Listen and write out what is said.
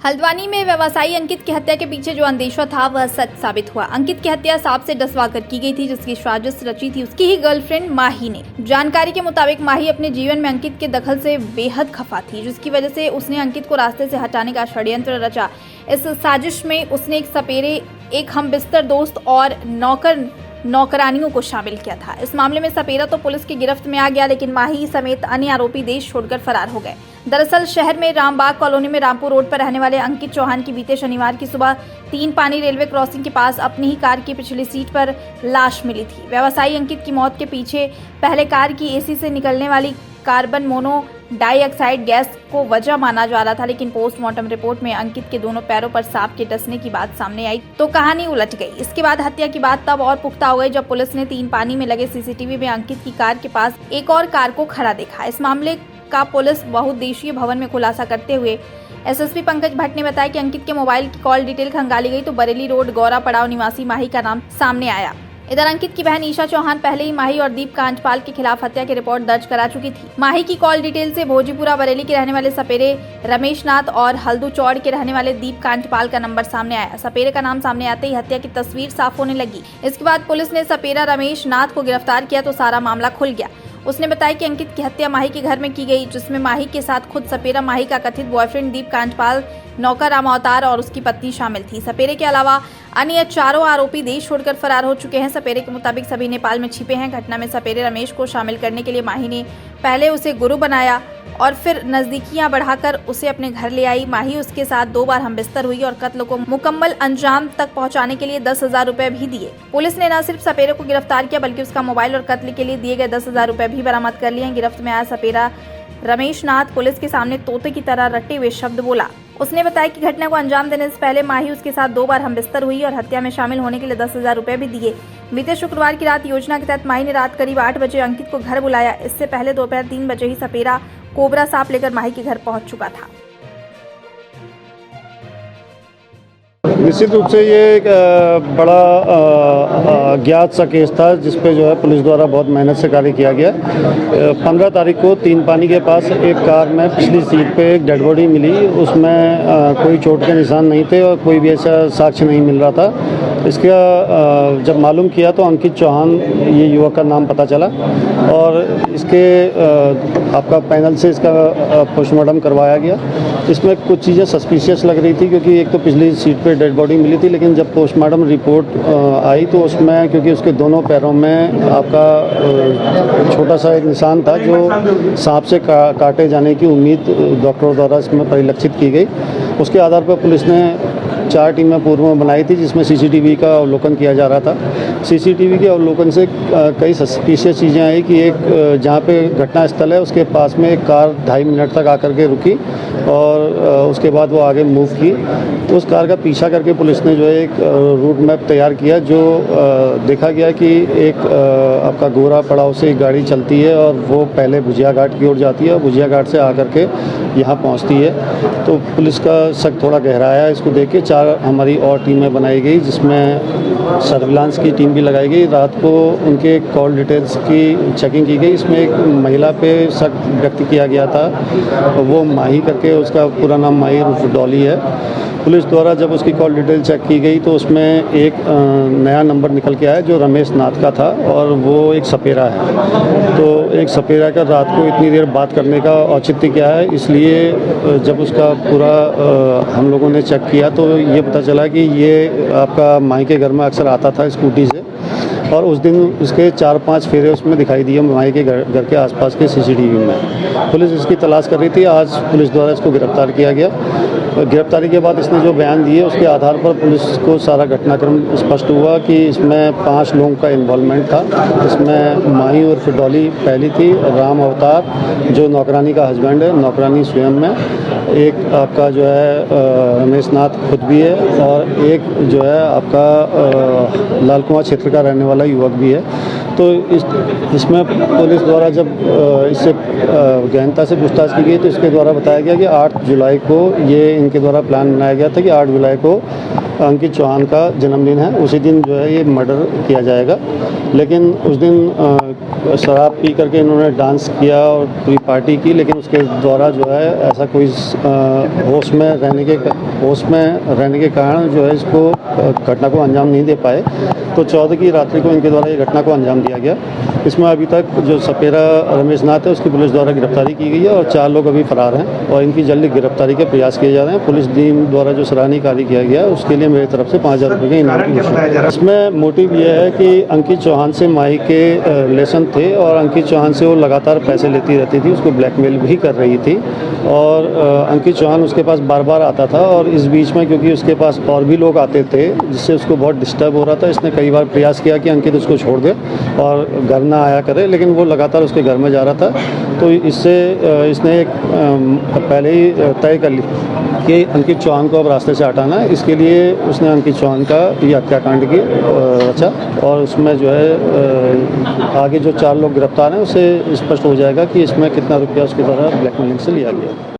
हल्द्वानी में व्यवसायी अंकित की हत्या के पीछे जो अंदेशा था वह सच साबित हुआ। अंकित की हत्या सांप से डसवा कर की गई थी, जिसकी साजिश रची थी उसकी ही गर्लफ्रेंड माही ने। जानकारी के मुताबिक माही अपने जीवन में अंकित के दखल से बेहद खफा थी, जिसकी वजह से उसने अंकित को रास्ते से हटाने का षड्यंत्र रचा। इस साजिश में उसने एक सपेरे, एक हमबिस्तर दोस्त और नौकरानियों को शामिल किया था। इस मामले में सपेरा तो पुलिस की गिरफ्त में आ गया, लेकिन माही समेत अन्य आरोपी देश छोड़कर फरार हो गए। दरअसल शहर में रामबाग कॉलोनी में रामपुर रोड पर रहने वाले अंकित चौहान की बीते शनिवार की सुबह 3 पानी रेलवे क्रॉसिंग के पास अपनी ही कार की पिछली सीट पर लाश मिली थी। व्यवसायी अंकित की मौत के पीछे पहले कार की एसी से निकलने वाली कार्बन मोनोडाइऑक्साइड गैस को वजह माना जा रहा था, लेकिन पोस्टमार्टम रिपोर्ट में अंकित के दोनों पैरों पर सांप के डसने की बात सामने आई तो कहानी उलट गई। इसके बाद हत्या की बात तब और पुख्ता हो गई जब पुलिस ने 3 पानी में लगे सीसीटीवी में अंकित की कार के पास एक और कार को खड़ा देखा। इस मामले का पुलिस बहुउद्देशीय भवन में खुलासा करते हुए एसएसपी पंकज भट्ट ने बताया कि अंकित के मोबाइल की कॉल डिटेल खंगाली गई तो बरेली रोड गौरा पड़ाव निवासी माही का नाम सामने आया। इधर अंकित की बहन ईशा चौहान पहले ही माही और दीप कांचपाल के खिलाफ हत्या की रिपोर्ट दर्ज करा चुकी थी। माही की कॉल डिटेल से भोजीपुरा बरेली के रहने वाले सपेरे रमेश नाथ और हल्दू चौड़ के रहने वाले दीप कांचपाल का नंबर सामने आया। सपेरे का नाम सामने आते ही हत्या की तस्वीर साफ होने लगी। इसके बाद पुलिस ने सपेरा रमेश नाथ को गिरफ्तार किया तो सारा मामला खुल गया। उसने बताया कि अंकित की हत्या माही के घर में की गई, जिसमें माही के साथ खुद सपेरा, माही का कथित बॉयफ्रेंड दीप कांचपाल, नौकर राम अवतार और उसकी पत्नी शामिल थी। सपेरे के अलावा अन्य 4 आरोपी देश छोड़कर फरार हो चुके हैं। सपेरे के मुताबिक सभी नेपाल में छिपे हैं। घटना में सपेरे रमेश को शामिल करने के लिए माही ने पहले उसे गुरु बनाया और फिर नजदीकियां बढ़ाकर उसे अपने घर ले आई। माही उसके साथ 2 बार हमबिस्तर हुई और कत्ल को मुकम्मल अंजाम तक पहुंचाने के लिए 10,000 रुपए भी दिए। पुलिस ने न सिर्फ सपेरे को गिरफ्तार किया बल्कि उसका मोबाइल और कत्ल के लिए दिए गए 10,000 रुपए भी बरामद कर लिए। गिरफ्त में आया सपेरा रमेश नाथ पुलिस के सामने तोते की तरह रटे हुए शब्द बोला। उसने बताया कि घटना को अंजाम देने से पहले माही उसके साथ 2 बार हमबिस्तर हुई और हत्या में शामिल होने के लिए 10,000 रुपए भी दिए। बीते शुक्रवार की रात योजना के तहत माही ने रात करीब 8 बजे अंकित को घर बुलाया। इससे पहले दोपहर 3 बजे ही सपेरा कोबरा सांप लेकर माही के घर पहुंच चुका था। निश्चित रूप से ये एक बड़ा अज्ञात सा केस था, जिस पे जो है पुलिस द्वारा बहुत मेहनत से कार्य किया गया। 15 तारीख को 3 पानी के पास एक कार में पिछली सीट पे एक डेड बॉडी मिली। उसमें कोई चोट के निशान नहीं थे और कोई भी ऐसा साक्ष्य नहीं मिल रहा था। इसका जब मालूम किया तो अंकित चौहान ये युवक का नाम पता चला और इसके आपका पैनल से इसका पोस्टमार्टम करवाया गया। इसमें कुछ चीज़ें सस्पिशियस लग रही थी, क्योंकि एक तो पिछली सीट पे डेड बॉडी मिली थी, लेकिन जब पोस्टमार्टम रिपोर्ट आई तो उसमें क्योंकि उसके दोनों पैरों में आपका छोटा सा एक निशान था जो सांप से काटे जाने की उम्मीद डॉक्टरों द्वारा इसमें परिलक्षित की गई। उसके आधार पर पुलिस ने 4 टीमें पूर्व में बनाई थी, जिसमें सीसीटीवी का अवलोकन किया जा रहा था। सीसीटीवी के अवलोकन से कई सस्पिशियस चीज़ें आई कि एक जहाँ पे घटना स्थल है उसके पास में एक कार 2.5 मिनट तक आकर के रुकी और उसके बाद वो आगे मूव की। तो उस कार का पीछा करके पुलिस ने जो है एक रूट मैप तैयार किया, जो देखा गया कि एक आपका गोरा पड़ाव से एक गाड़ी चलती है और वो पहले भुजिया घाट की ओर जाती है और भुजिया घाट से आकर के यहाँ पहुँचती है। तो पुलिस का शक थोड़ा गहराया। इसको देख के 4 हमारी और टीमें बनाई गई, जिसमें सर्विलांस की टीम भी लगाई गई। रात को उनके कॉल डिटेल्स की चेकिंग की गई। इसमें एक महिला पे शक व्यक्त किया गया था, वो माही करके, उसका पूरा नाम माही उर्फ डॉली है। पुलिस द्वारा जब उसकी कॉल डिटेल चेक की गई तो उसमें एक नया नंबर निकल के आया जो रमेश नाथ का था और वो एक सपेरा है। तो एक सपेरा का रात को इतनी देर बात करने का औचित्य क्या है, इसलिए जब उसका पूरा हम लोगों ने चेक किया तो ये पता चला कि ये आपका माही के घर में अक्सर आता था स्कूटी से और उस दिन उसके 4-5 फेरे उसमें दिखाई दिए माही के घर के आसपास के सीसीटीवी में। पुलिस इसकी तलाश कर रही थी। आज पुलिस द्वारा इसको गिरफ्तार किया गया। गिरफ्तारी के बाद इसने जो बयान दिए उसके आधार पर पुलिस को सारा घटनाक्रम स्पष्ट हुआ कि इसमें 5 लोगों का इन्वॉल्वमेंट था। इसमें माही उर्फ डॉली पहली थी, राम अवतार जो नौकरानी का हस्बैंड है, नौकरानी स्वयं में, एक आपका जो है रमेश नाथ खुद भी है और एक जो है आपका लाल कुआं क्षेत्र का रहने वाला युवक भी है। तो इसमें पुलिस द्वारा जब इससे गहनता से पूछताछ की गई तो इसके द्वारा बताया गया कि 8 जुलाई को ये इनके द्वारा प्लान बनाया गया था कि 8 जुलाई को अंकित चौहान का जन्मदिन है, उसी दिन जो है ये मर्डर किया जाएगा। लेकिन उस दिन शराब पी करके इन्होंने डांस किया और पूरी पार्टी की, लेकिन उसके द्वारा जो है ऐसा कोई होश में रहने के कारण जो है इसको घटना को अंजाम नहीं दे पाए। तो 14 की रात्रि को इनके द्वारा ये घटना को अंजाम दिया गया। इसमें अभी तक जो सपेरा रमेश नाथ है उसकी पुलिस द्वारा गिरफ्तारी की गई है और 4 लोग अभी फरार हैं और इनकी जल्दी गिरफ्तारी के प्रयास किए जा रहे हैं। पुलिस टीम द्वारा जो सराहनीय कार्य किया गया है उसके लिए मेरी तरफ से 5,000 रुपये के इनाम की घोषणा है। इसमें मोटिव ये है कि अंकित चौहान से माही के रिलेशन थे और अंकित चौहान से वो लगातार पैसे लेती रहती थी, उसको ब्लैकमेल भी कर रही थी और अंकित चौहान उसके पास बार बार आता था और इस बीच में क्योंकि उसके पास और भी लोग आते थे जिससे उसको बहुत डिस्टर्ब हो रहा था, इसने कई बार प्रयास किया कि अंकित उसको छोड़ दे और घर ना आया करे, लेकिन वो लगातार उसके घर में जा रहा था। तो इससे इसने एक पहले ही तय कर ली कि अंकित चौहान को अब रास्ते से हटाना है। इसके लिए उसने अंकित चौहान का ये हत्याकांड की रचा और उसमें जो है आगे जो 4 लोग गिरफ्तार हैं उससे स्पष्ट हो जाएगा कि इसमें कितना रुपया उसके द्वारा ब्लैकमेलिंग से लिया गया।